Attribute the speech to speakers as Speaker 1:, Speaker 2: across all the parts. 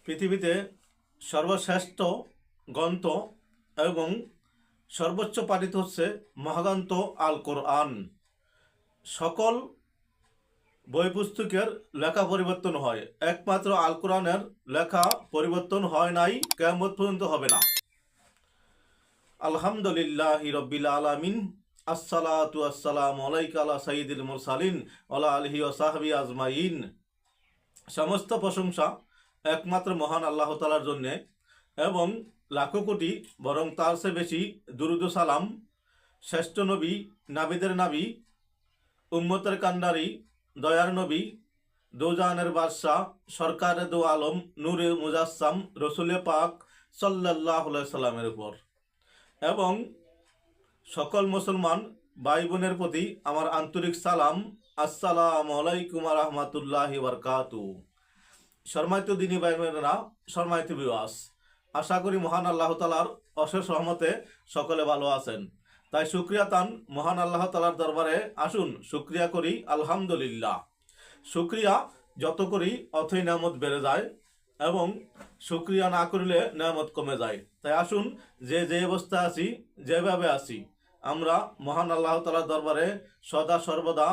Speaker 1: পৃথিবীতে সর্বশ্রেষ্ঠ গ্রন্থ এবং সর্বোচ্চ পাঠিত হচ্ছে মহাগ্রন্থ আল কোরআন। সকল বই পুস্তকের লেখা পরিবর্তন হয়, একমাত্র আল কোরআনের লেখা পরিবর্তন হয় নাই, কিয়ামত পর্যন্ত হবে না। আলহামদুলিল্লাহি রাব্বিল আলামিন, আসসালাতু আসসালামু আলাইকা আলা সাইয়্যিদিল মুরসালিন ওয়া আলিহি ওয়া সাহবিহি আজমাইন। সমস্ত প্রশংসা একমাত্র মহান আল্লাহ তাআলার জন্য এবং লাখো কোটি বরং তার চেয়ে বেশি দুরুদ ও সালাম শ্রেষ্ঠ নবী, নাবিদের নাবি, উম্মতের কান্ডারি, দয়ার নবী, দোজানের বাদশাহ, সরকারে দো আলম, নূরে মুজাসসাম রসুলে পাক সাল্লাল্লাহু আলাইহি সাল্লামের উপর এবং সকল মুসলমান ভাই বোনের প্রতি আমার আন্তরিক সালাম। আসসালামু আলাইকুম ওয়া রাহমাতুল্লাহি ওয়া বারাকাতুহু। সম্মানিত দিনী ভাই বোনেরা, সম্মানিত ভিউয়ার্স, আশা করি মহান আল্লাহ তাআলার অশেষ রহমতে সকলে ভালো আছেন। তাই শুকরিয়া তান মহান আল্লাহ তাআলার দরবারে আসুন শুকরিয়া করি। আলহামদুলিল্লাহ। শুকরিয়া যত করি অতই নিয়ামত বেড়ে যায় এবং শুকরিয়া না করলে নিয়ামত কমে যায়। তাই আসুন যে অবস্থায় আছি, যেভাবে আছি, আমরা মহান আল্লাহ তাআলার দরবারে সদা সর্বদা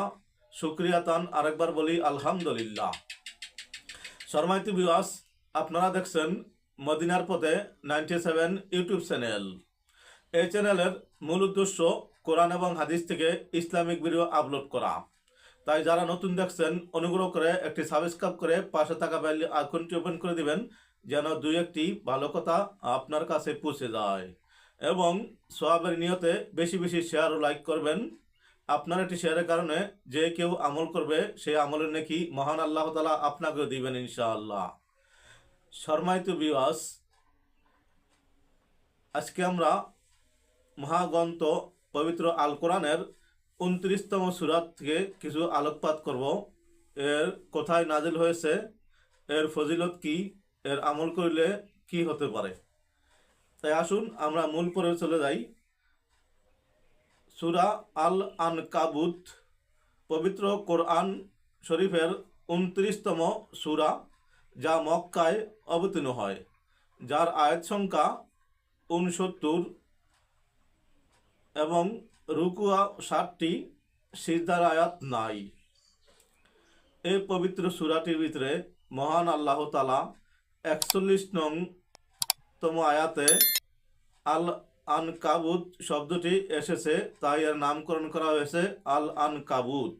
Speaker 1: শুকরিয়া তান আরেকবার বলি আলহামদুলিল্লাহ। সম্মানিত ভিউয়ার্স, আপনারা দেখছেন মদিনার পথে 97 ইউটিউব চ্যানেল। এই চ্যানেলের মূল উদ্দেশ্য কোরআন এবং হাদিস থেকে ইসলামিক ভিডিও আপলোড করা। তাই যারা নতুন দেখছেন অনুগ্রহ করে একটি সাবস্ক্রাইব করে পাশে থাকা বেল আইকনটি ওপেন করে দিবেন, যেন দুই একটি ভালো কথা আপনার কাছে পৌঁছে যায়। এবং সওয়াবের নিয়তে বেশি বেশি শেয়ার ও লাইক করবেন। আপনার একটি শেয়ারের কারণে যে কেউ আমল করবে, সেই আমলের নাকি মহান আল্লাহ তাআলা আপনাকেও দিবেন ইনশাআল্লাহ। সম্মানিত ভিউয়ার্স, আজকে আমরা মহাগ্রন্থ পবিত্র আল কোরআনের 29তম সূরা থেকে কিছু আলোকপাত করব। এর কোথায় নাজিল হয়েছে, এর ফজিলত কি, এর আমল করলে কি হতে পারে। তাই আসুন আমরা মূল পড়ে চলে যাই। সূরা আল আনকাবুত পবিত্র কোরআন শরীফের 29তম সূরা, যা মক্কায় অবতীর্ণ হয়, যার আয়াত সংখ্যা 69 এবং রুকুয়া 60টি, সিজদার আয়াত নাই। এই পবিত্র সূরাটির ভিতরে মহান আল্লাহ তাআলা 41তম আয়াতে আল আনকাবুত শব্দটি এসেছে, তাই এর নামকরণ করা হয়েছে আল আনকাবুত।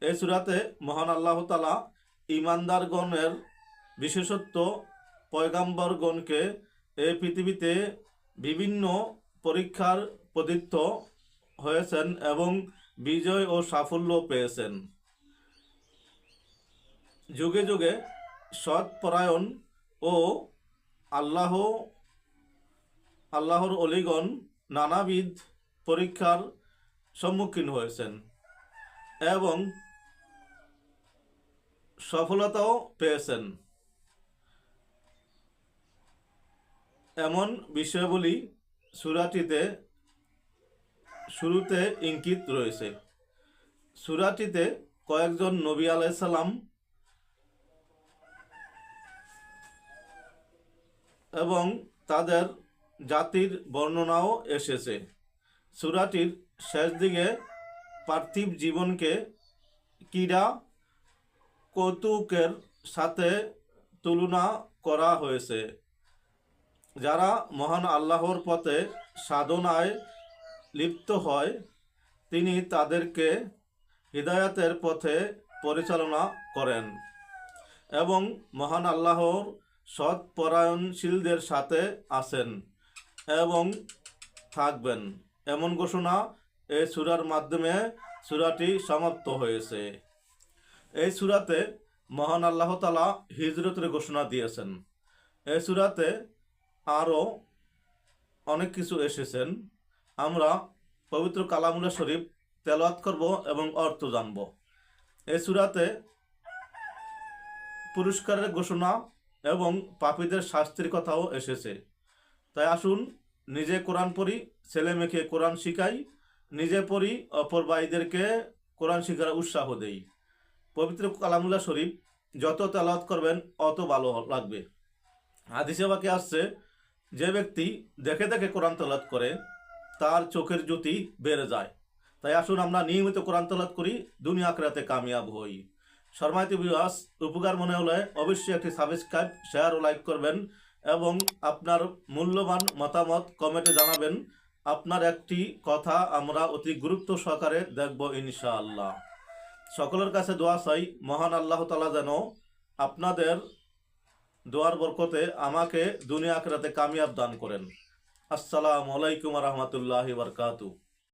Speaker 1: এই সূরাতে মহান আল্লাহ তাআলা ঈমানদারগণের বিশেষত্ব পয়গাম্বরগণকে এই পৃথিবীতে বিভিন্ন পরীক্ষার প্রদীপ্ত হয়েছেন এবং বিজয় ও সাফল্য পেয়েছেন। যুগে যুগে সৎপরায়ণ ও আল্লাহর অলিগণ নানাবিধ পরীক্ষার সম্মুখীন হয়েছেন এবং সফলতাও পেয়েছেন। এমন বিষয়গুলি সূরাটিতে শুরুতে ইঙ্গিত রয়েছে। সূরাটিতে কয়েকজন নবী আলাইহিস সালাম এবং তাদের জাতির বর্ণনাও এসেছে। সূরাটির শেষ দিকে পার্থিব জীবনকে ক্রীড়া কৌতুকের সাথে তুলনা করা হয়েছে। যারা মহান আল্লাহর পথে সাধনায় লিপ্ত হয়, তিনি তাদেরকে হিদায়াতের পথে পরিচালনা করেন এবং মহান আল্লাহর সৎপরায়ণশীলদের সাথে আছেন এবং থাকবেন, এমন ঘোষণা এই সূরার মাধ্যমে সূরাটি সমাপ্ত হয়েছে। এই সূরাতে মহান আল্লাহ তাআলা হিজরতের ঘোষণা দিয়েছেন। এই সূরাতে আরও অনেক কিছু এসেছেন। আমরা পবিত্র কালামুল্লাহ শরীফ তেলাওয়াত করব এবং অর্থ জানব। এই সূরাতে পুরস্কারের ঘোষণা এবং পাপীদের শাস্তির কথাও এসেছে। তাই আসুন নিজে কোরআন পড়ি, ছেলে মেয়েকে কোরআন শিখাই, নিজে পড়ি, অপর ভাইদেরকে কোরআন শিখার উৎসাহ দেই। পবিত্র কালামুল্লাহ শরীফ যত তেলাওয়াত করবেন অত ভালো লাগবে। হাদিসে বাকি আসছে, যে ব্যক্তি দেখে দেখে কোরআন তেলাওয়াত করে তার চোখের জ্যোতি বেড়ে যায়। তাই আসুন আমরা নিয়মিত কোরআন তেলাওয়াত করি, দুনিয়া আখিরাতে কামিয়াব হই। সম্মানিত ভিউয়ার্স, উপকার মনে হলে অবশ্যই একটি সাবস্ক্রাইব, শেয়ার ও লাইক করবেন এবং আপনার মূল্যবান মতামত কমেন্টে জানাবেন। আপনার একটি কথা আমরা অতি গুরুত্ব সহকারে দেখব ইনশাআল্লাহ। সকলের কাছে দোয়া চাই, মহান আল্লাহ তাআলা যেন আপনাদের দোয়ার বরকতে আমাকে দুনিয়া আখিরাতে কামিয়াব দান করেন। আসসালামু আলাইকুম ওয়া রাহমাতুল্লাহি ওয়া বারাকাতুহু।